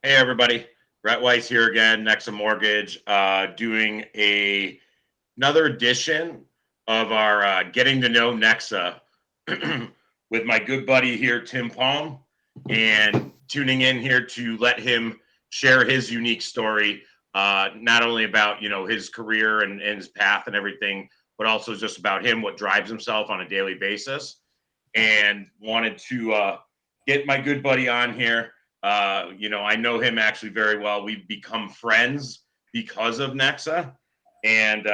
Hey everybody, Brett Weiss here again, NEXA Mortgage, doing another edition of our Getting to Know NEXA with my good buddy here, Tim Palm, and tuning in here to let him share his unique story, not only about his career and his path and everything, but also just about him, what drives himself on a daily basis. And wanted to get my good buddy on here. I know him actually very well. We've become friends because of NEXA. And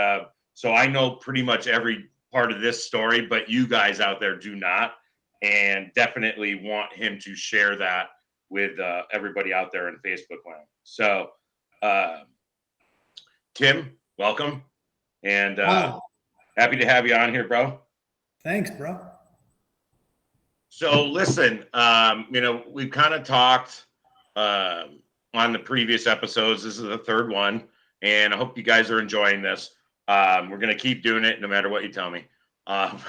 so I know pretty much every part of this story, but you guys out there do not. And definitely want him to share that with everybody out there in Facebook land. So, Tim, welcome. And Wow. happy to have you on here, bro. Thanks, bro. So listen, we've kind of talked on the previous episodes. This is the third one, and I hope you guys are enjoying this. We're going to keep doing it no matter what you tell me. But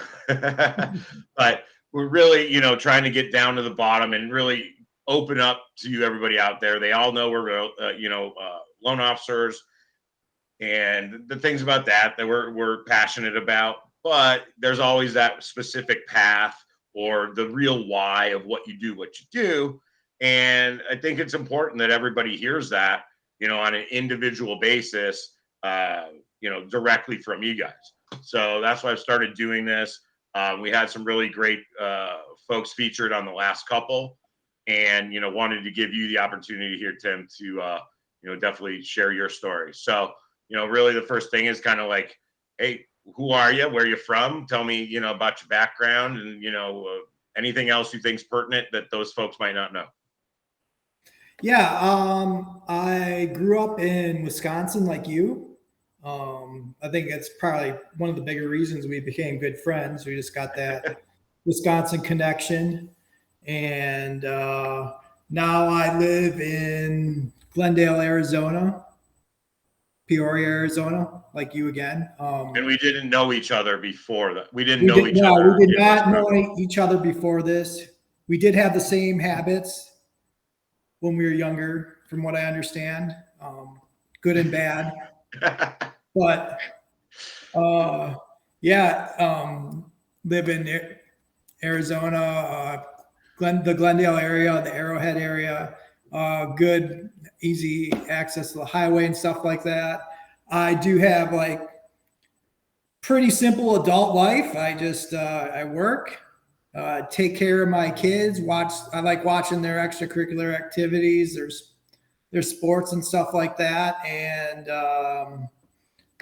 we're really, trying to get down to the bottom and really open up to everybody out there. They all know we're, loan officers and the things about that we're passionate about. But there's always that specific path or the real why of what you do. And I think it's important that everybody hears that, on an individual basis, directly from you guys. So that's why I've started doing this. We had some really great folks featured on the last couple, and, wanted to give you the opportunity here, Tim, to, definitely share your story. So, really the first thing is kind of like, hey, who are you? Where are you from? Tell me, about your background and, anything else you think's pertinent that those folks might not know. Yeah, I grew up in Wisconsin like you. I think it's probably one of the bigger reasons we became good friends. We just got that Wisconsin connection. And now I live in Glendale, Arizona, Peoria, Arizona, like you again. And we didn't know each other before that. We did We did in not know Wisconsin. each other before this. We did have the same habits when we were younger, from what I understand, good and bad. But live in Arizona, the Glendale area, the Arrowhead area, good, easy access to the highway and stuff like that. I do have like pretty simple adult life. I work, take care of my kids. I like watching their extracurricular activities. There's sports and stuff like that. And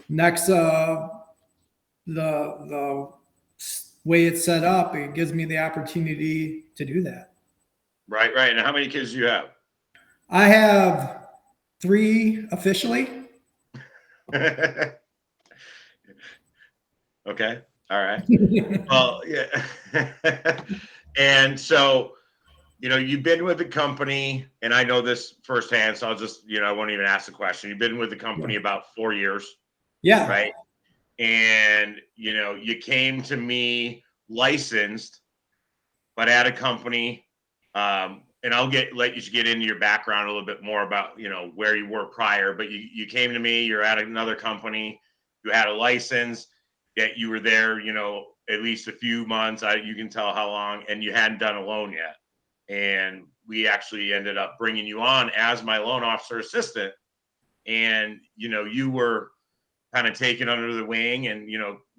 NEXA, the way it's set up, it gives me the opportunity to do that. Right. And how many kids do you have? I have 3 officially. Okay. All right. Well, yeah. And so, you've been with the company, and I know this firsthand, so I'll just, I won't even ask the question. You've been with the company about 4 years. Yeah. Right. And, you came to me licensed, but at a company, and I'll let you get into your background a little bit more about, where you were prior, but you came to me, you're at another company, you had a license, yet you were there, at least a few months, you can tell how long, and you hadn't done a loan yet. And we actually ended up bringing you on as my loan officer assistant. And, you were kind of taken under the wing, and,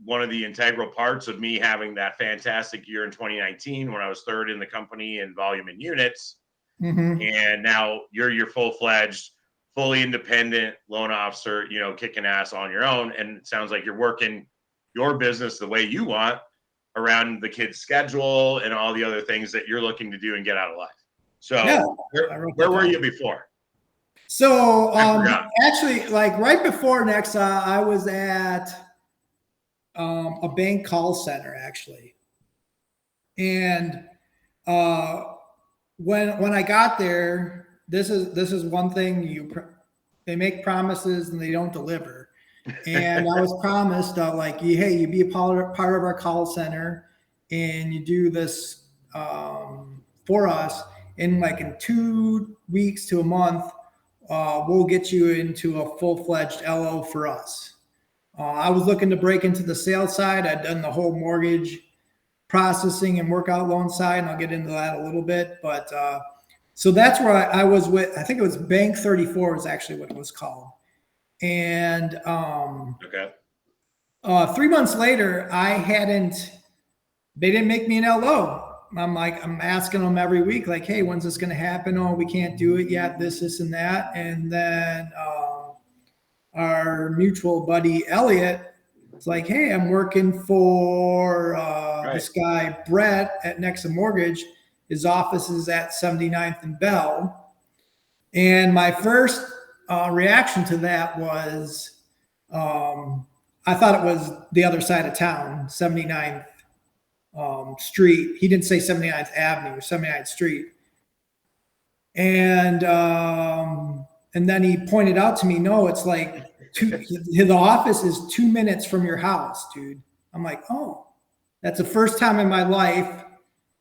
one of the integral parts of me having that fantastic year in 2019 when I was third in the company in volume and units. Mm-hmm. And now you're your full-fledged, fully independent loan officer, kicking ass on your own. And it sounds like you're working your business the way you want around the kid's schedule and all the other things that you're looking to do and get out of life. So where were you before? So actually, like right before NEXA, I was at a bank call center actually, and when I got there, this is one thing they make promises and they don't deliver. And I was promised hey, you be a part of our call center and you do this for us, in 2 weeks to a month, we'll get you into a full-fledged LO for us. I was looking to break into the sales side. I'd done the whole mortgage processing and workout loan side, and I'll get into that a little bit. But so that's where I was with, I think it was Bank 34 is actually what it was called. And Okay. 3 months later, they didn't make me an LO. I'm asking them every week, like, hey, when's this going to happen? Oh, we can't do it yet, this, and that. And then our mutual buddy, Elliot, it's like, hey, I'm working for this guy, Brett, at NEXA Mortgage. His office is at 79th and Bell. And my first reaction to that was I thought it was the other side of town, 79th Street. He didn't say 79th Avenue or 79th Street. And then he pointed out to me, no, it's like the office is 2 minutes from your house, dude. I'm like, oh, that's the first time in my life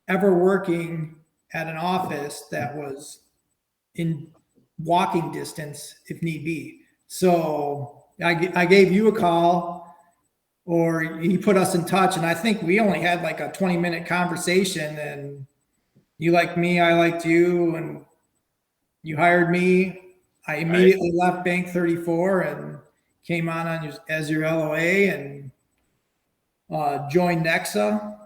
ever working at an office that was in walking distance if need be. So I gave you a call, or he put us in touch, and I think we only had like a 20-minute conversation, and you liked me, I liked you, and you hired me. I immediately left Bank 34 and came on as your LOA and joined NEXA.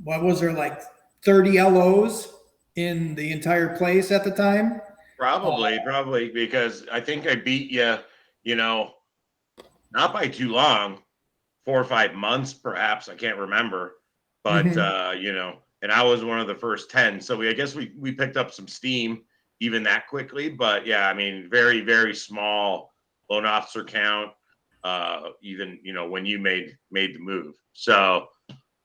What was there, like 30 LOs in the entire place at the time? Probably because I think I beat you, not by too long, 4 or 5 months, perhaps. I can't remember, but and I was one of the first 10. So I guess we picked up some steam even that quickly. But yeah, I mean, very, very small loan officer count, even, when you made the move. So,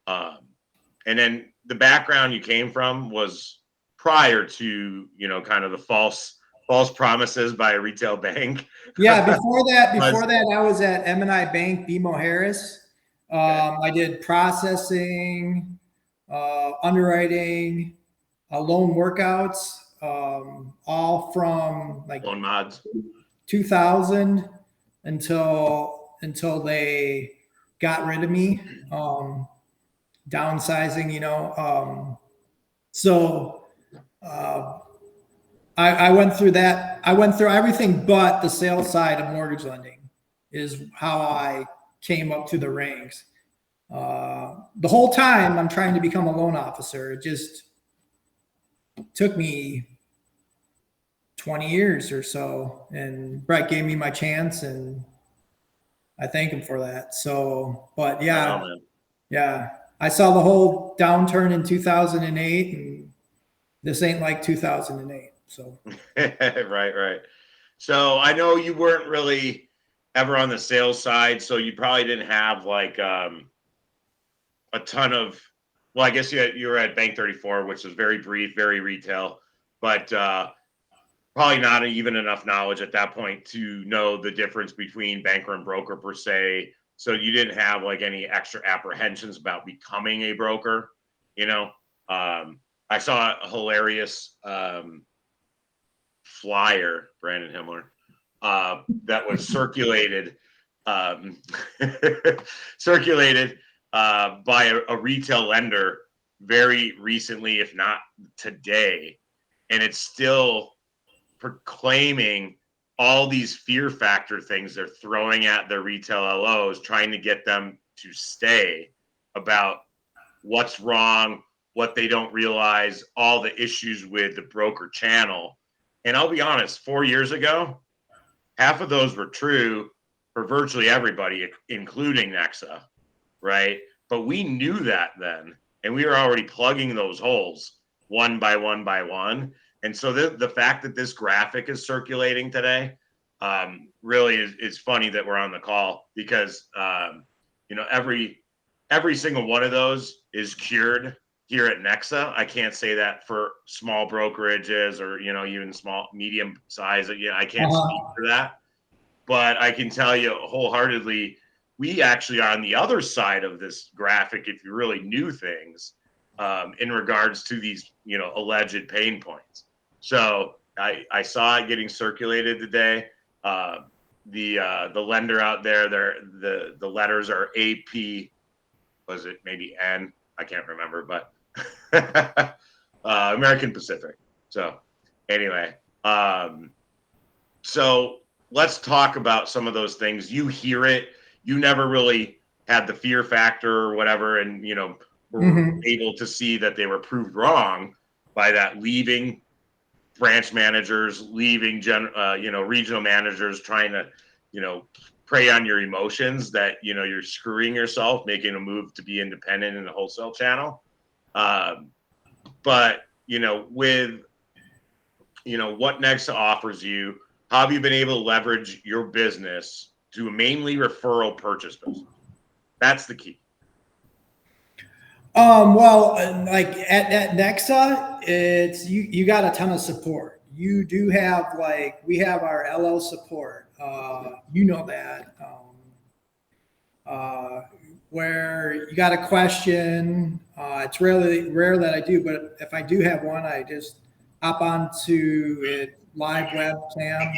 and then the background you came from was prior to, kind of the false promises by a retail bank. Yeah. Before that, I was at M&I Bank, BMO Harris. I did processing, underwriting, loan workouts, all from like loan mods 2000 until they got rid of me, downsizing, so I went through that. I went through everything but the sales side of mortgage lending is how I came up through the ranks. The whole time I'm trying to become a loan officer. It just took me 20 years or so, and Brett gave me my chance, and I thank him for that. So, but yeah, I saw the whole downturn in 2008, and this ain't like 2008. So right. So I know you weren't really ever on the sales side, so you probably didn't have like a ton of. Well, I guess you were at Bank 34, which was very brief, very retail, but probably not even enough knowledge at that point to know the difference between banker and broker per se. So you didn't have like any extra apprehensions about becoming a broker. I saw a hilarious flyer, Brandon Himmler, that was circulated by a retail lender very recently, if not today, and it's still proclaiming all these fear factor things they're throwing at their retail LOs, trying to get them to stay, about what's wrong, what they don't realize, all the issues with the broker channel. And I'll be honest, 4 years ago, half of those were true for virtually everybody, including NEXA, right? But we knew that then, and we were already plugging those holes one by one by one. And so the fact that this graphic is circulating today really is funny that we're on the call, because every single one of those is cured here at NEXA. I can't say that for small brokerages or even small medium size. I can't speak for that, but I can tell you wholeheartedly, we actually are on the other side of this graphic. If you really knew things, in regards to these, alleged pain points. So I saw it getting circulated today. The lender out there, the letters are AP. Was it maybe N? I can't remember, but American Pacific. So anyway, so let's talk about some of those things. You hear it. You never really had the fear factor or whatever, and were able to see that they were proved wrong by that, leaving branch managers, leaving regional managers, trying to prey on your emotions, that you're screwing yourself making a move to be independent in the wholesale channel. But with what NEXA offers you, how have you been able to leverage your business to mainly referral purchase business? That's the key. Well, like at NEXA, it's you got a ton of support. You do have, we have our LO support. That. Where you got a question, it's really rare that I do, but if I do have one, I just hop onto it live webcam,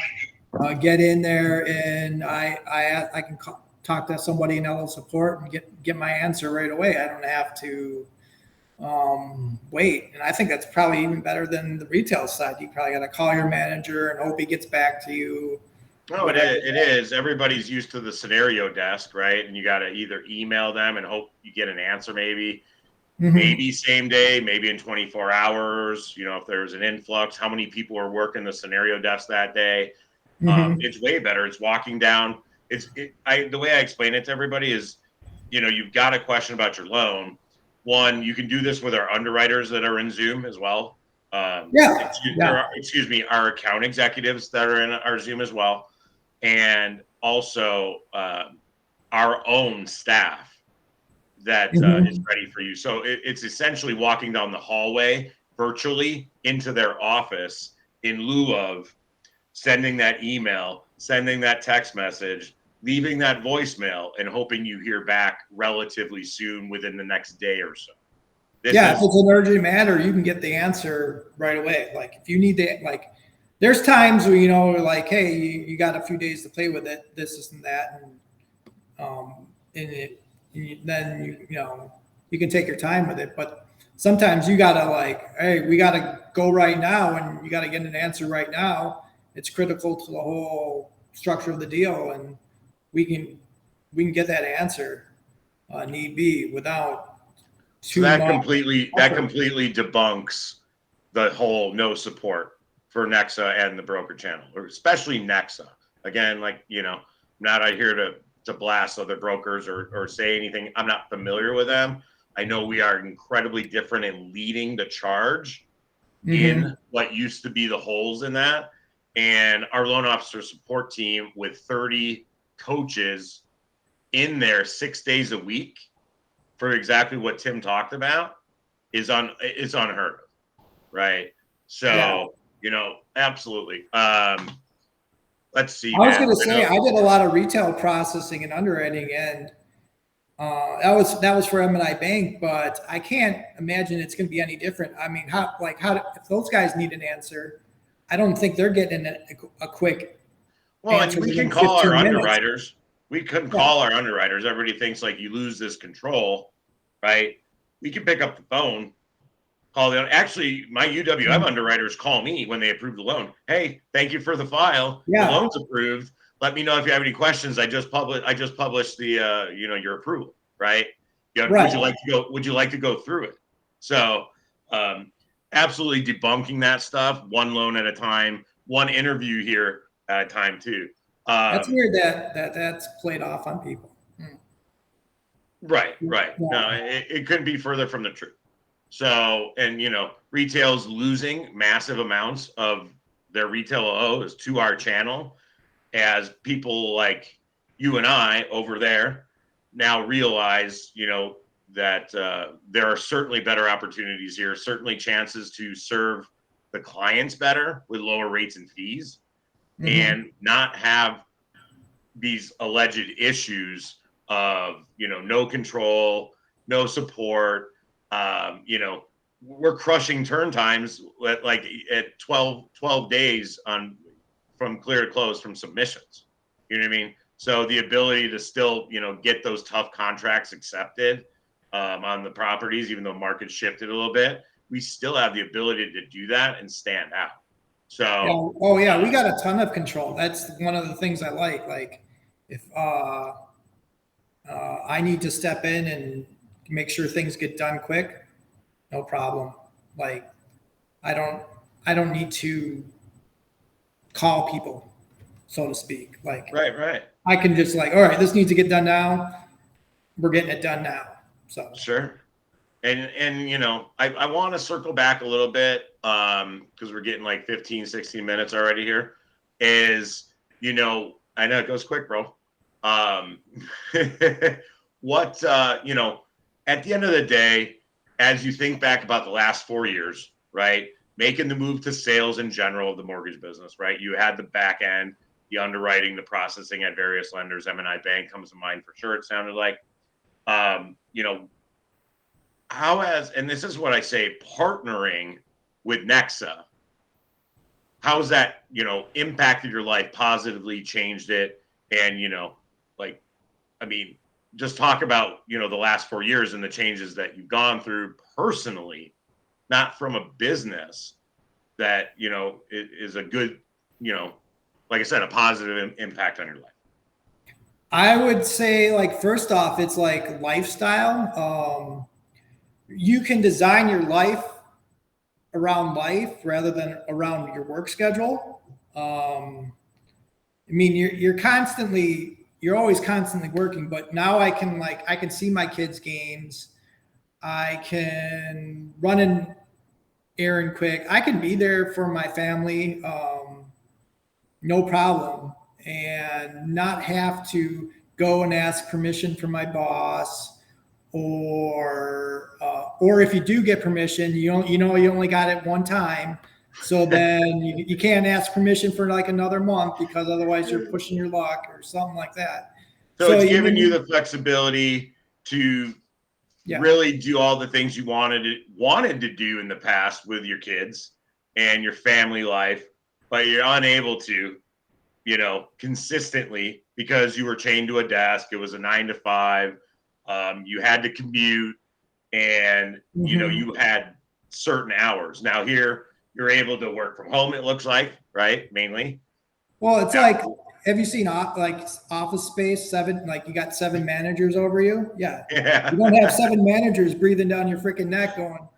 get in there, and I can talk to somebody in LO support and get my answer right away. I don't have to wait. And I think that's probably even better than the retail side. You probably got to call your manager and hope he gets back to you. No, it is. Everybody's used to the scenario desk, right? And you got to either email them and hope you get an answer, maybe same day, maybe in 24 hours. If there's an influx, how many people are working the scenario desk that day? It's way better. It's walking down. The way I explain it to everybody is, you've got a question about your loan. One, you can do this with our underwriters that are in Zoom as well. Our account executives that are in our Zoom as well. And also our own staff that is ready for you. So it's essentially walking down the hallway virtually into their office in lieu of sending that email, sending that text message, leaving that voicemail, and hoping you hear back relatively soon within the next day or so. If it's an urgent matter, you can get the answer right away. Like if you need there's times where hey, you got a few days to play with it, this and that, and then you can take your time with it. But sometimes you gotta hey, we gotta go right now, and you gotta get an answer right now. It's critical to the whole structure of the deal, and we can get that answer need be without too much. That completely debunks the whole no support for NEXA and the broker channel, or especially NEXA. Again, I'm not out here to blast other brokers or say anything. I'm not familiar with them. I know we are incredibly different in leading the charge in what used to be the holes in that. And our loan officer support team with 30 coaches in there 6 days a week for exactly what Tim talked about is unheard of, right? So, absolutely. Let's see. I was going to say, I did a lot of retail processing and underwriting, and that was for M&I Bank, but I can't imagine it's going to be any different. I mean, how if those guys need an answer, I don't think they're getting a quick. Well, and we can call our underwriters. We couldn't call our underwriters. Everybody thinks you lose this control, right? We can pick up the phone, call them. Actually, my UWM underwriters call me when they approve the loan. Hey, thank you for the file. The loan's approved. Let me know if you have any questions. I just published the your approval, right? Would you like to go through it? So absolutely debunking that stuff, one loan at a time, one interview here at a time too. That's weird that's played off on people. Right. Yeah. No, it couldn't be further from the truth. So, and retail's losing massive amounts of their retail OOs to our channel, as people like you and I over there now realize, that there are certainly better opportunities here, certainly chances to serve the clients better with lower rates and fees, and not have these alleged issues of, no control, no support, You know, we're crushing turn times at 12 days from clear to close from submissions. You know what I mean? So the ability to still, you know, get those tough contracts accepted on the properties, even though market shifted a little bit, we still have the ability to do that and stand out. So, oh yeah, we got a ton of control. That's one of the things I like. Like if I need to step in and make sure things get done quick, no problem. Like I don't need to call people, so to speak. Like right. I can just like, all right, this needs to get done now. We're getting it done now. So Sure. And you know, I want to circle back a little bit because we're getting like 15, 16 minutes already here. Is, you know, I know it goes quick, bro. What you know, at the end of the day, as you think back about the last 4 years, right? Making the move to sales in general of the mortgage business, right? You had the back end, the underwriting, the processing at various lenders. M&I Bank comes to mind for sure. It sounded like, you know, how has, and this is what I say, partnering with NEXA, how has that, you know, impacted your life positively, changed it? And, you know, like, I mean, just talk about, you know, the last 4 years and the changes that you've gone through personally, not from a business that, you know, is a good, you know, like I said, a positive impact on your life. I would say, like, first off, it's like lifestyle. You can design your life around life rather than around your work schedule. I mean, you're always constantly working, but now I can see my kids' games. I can run an errand quick. I can be there for my family, no problem, and not have to go and ask permission from my boss, or if you do get permission, you only got it one time, so then you can't ask permission for like another month because otherwise you're pushing your luck or something like that. So it's giving you the flexibility to really do all the things you wanted to do in the past with your kids and your family life, but you're unable to, you know, consistently because you were chained to a desk. It was a 9 to 5. You had to commute, and you know, you had certain hours. Now here you're able to work from home, it looks like, right? Mainly. Well, it's like, have you seen like Office Space 7? Like you got 7 managers over you. Yeah. You don't have 7 managers breathing down your freaking neck going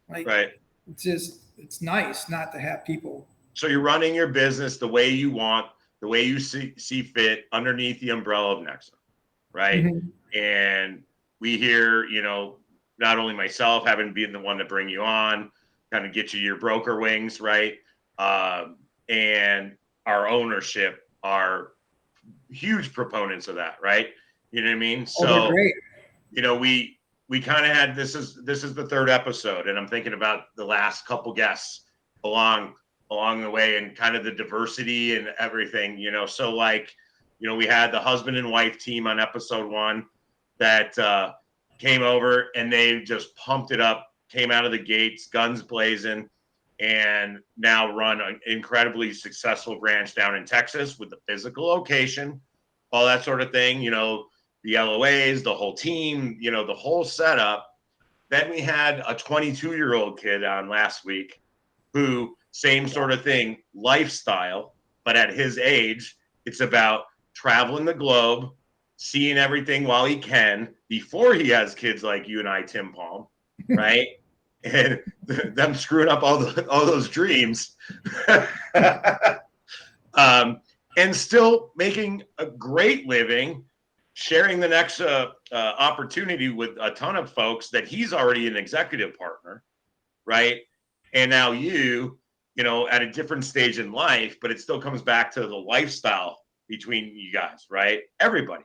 like, right. It's nice not to have people. So you're running your business the way you want, the way you see fit underneath the umbrella of NEXA, right? And we hear, you know, not only myself having been the one to bring you on, kind of get you your broker wings, right? And our ownership are huge proponents of that, right? You know what I mean? So, they're great. You know, we kind of had, this is the 3rd episode, and I'm thinking about the last couple guests along the way and kind of the diversity and everything, you know. So like, you know, we had the husband and wife team on episode 1 that came over and they just pumped it up, came out of the gates, guns blazing, and now run an incredibly successful ranch down in Texas with the physical location, all that sort of thing, you know, the LOAs, the whole team, you know, the whole setup. Then we had a 22-year-old kid on last week who, same sort of thing, lifestyle, but at his age, it's about traveling the globe, seeing everything while he can before he has kids like you and I, Tim Palm, right? And them screwing up all those dreams, and still making a great living, sharing the next opportunity with a ton of folks that he's already an executive partner, right? And now you know, at a different stage in life, but it still comes back to the lifestyle between you guys, right? Everybody.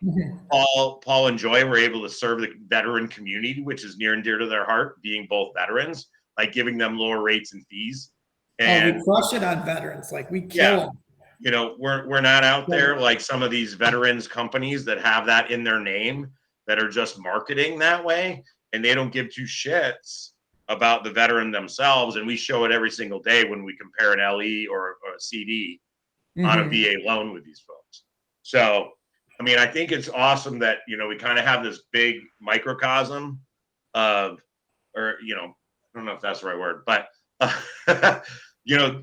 Paul and Joy were able to serve the veteran community, which is near and dear to their heart, being both veterans, like giving them lower rates and fees. And we crush it on veterans. Like we kill them. You know, we're not out there like some of these veterans companies that have that in their name that are just marketing that way, and they don't give two shits about the veteran themselves, and we show it every single day when we compare an LE or a CD on a VA loan with these folks. So, I mean, I think it's awesome that, you know, we kind of have this big microcosm of, or, you know, I don't know if that's the right word, but, you know,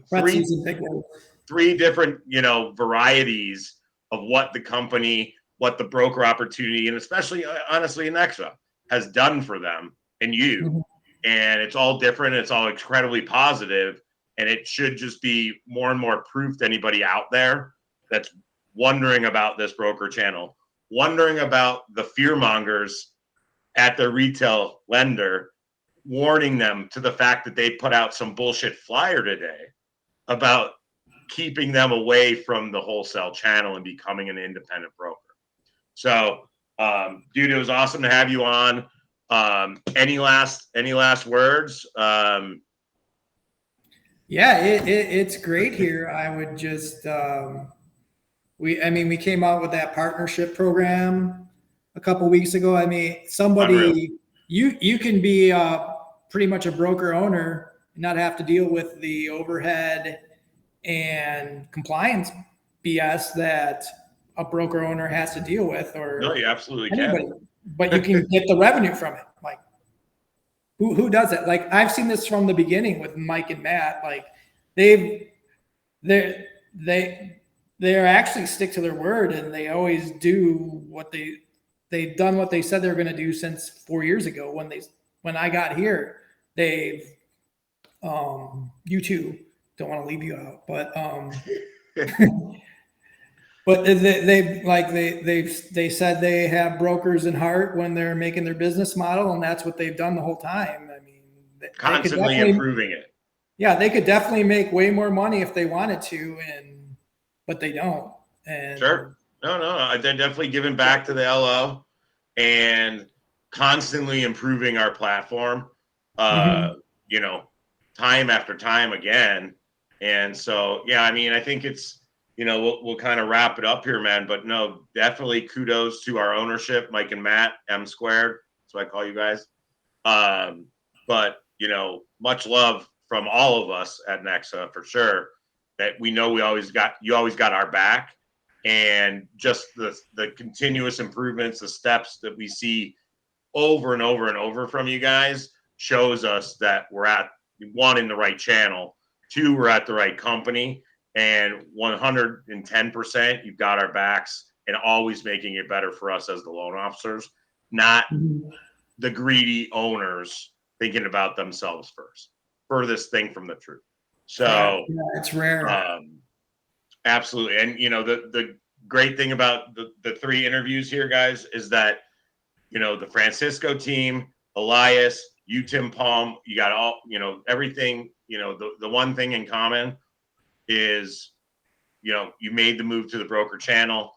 three different, you know, varieties of what the company, what the broker opportunity, and especially, honestly, NEXA has done for them and you. And it's all different. It's all incredibly positive. And it should just be more and more proof to anybody out there that's wondering about this broker channel, wondering about the fear mongers at their retail lender, warning them to the fact that they put out some bullshit flyer today about keeping them away from the wholesale channel and becoming an independent broker. So, dude, it was awesome to have you on. Any last words? Yeah, it's great here. I would just, we came out with that partnership program a couple weeks ago. I mean, somebody, you can be pretty much a broker owner and not have to deal with the overhead and compliance BS that a broker owner has to deal with, or no, you absolutely anybody. can. But you can get the revenue from it. Like, who does it? Like, I've seen this from the beginning with Mike and Matt. Like, they actually stick to their word, and they always do what they've done what they said they were going to do since 4 years ago when I got here. They've you two, don't want to leave you out, but but they said they have brokers in heart when they're making their business model, and that's what they've done the whole time. I mean, constantly improving it. Yeah, they could definitely make way more money if they wanted to, but they don't. And sure, no, they're definitely giving back to the LO and constantly improving our platform. You know, time after time again. And so, yeah, I mean, I think it's, you know, we'll kind of wrap it up here, man. But no, definitely kudos to our ownership, Mike and Matt, M squared. That's what I call you guys. But, you know, much love from all of us at NEXA for sure. That we know you always got our back, and just the continuous improvements, the steps that we see over and over and over from you guys shows us that we're at, one, in the right channel, two, we're at the right company, and 110% you've got our backs, and always making it better for us as the loan officers, not the greedy owners thinking about themselves first. Furthest thing from the truth. So yeah, it's rare. Absolutely. And you know, the great thing about the three interviews here, guys, is that, you know, the Francisco team, Elias, you, Tim Palm, you got all, you know, everything. You know, the one thing in common is, you know, you made the move to the broker channel.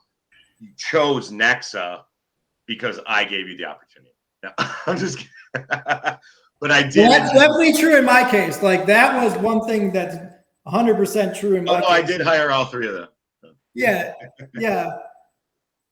You chose NEXA because I gave you the opportunity. No, I'm just kidding. But I did. Well, that's definitely true in my case. Like, that was one thing that's 100% true in my case. I did hire all three of them. Yeah.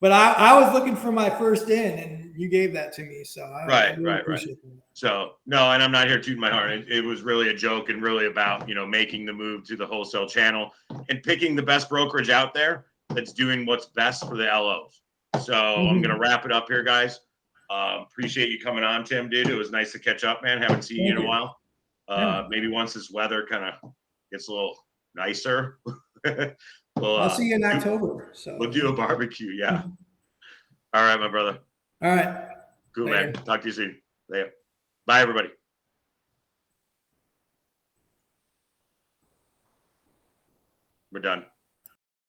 But I was looking for my first in, and you gave that to me. So I really appreciate that. So no, and I'm not here tooting my horn. It was really a joke, and really about, you know, making the move to the wholesale channel and picking the best brokerage out there that's doing what's best for the LOs. So I'm gonna wrap it up here, guys. Appreciate you coming on, Tim, dude. It was nice to catch up, man. Haven't seen you in a while. Maybe once this weather kind of gets a little nicer. I'll see you in October. So we'll do a barbecue. Yeah. All right, my brother. All right. Cool, man. Talk to you soon. Later. Bye, everybody. We're done.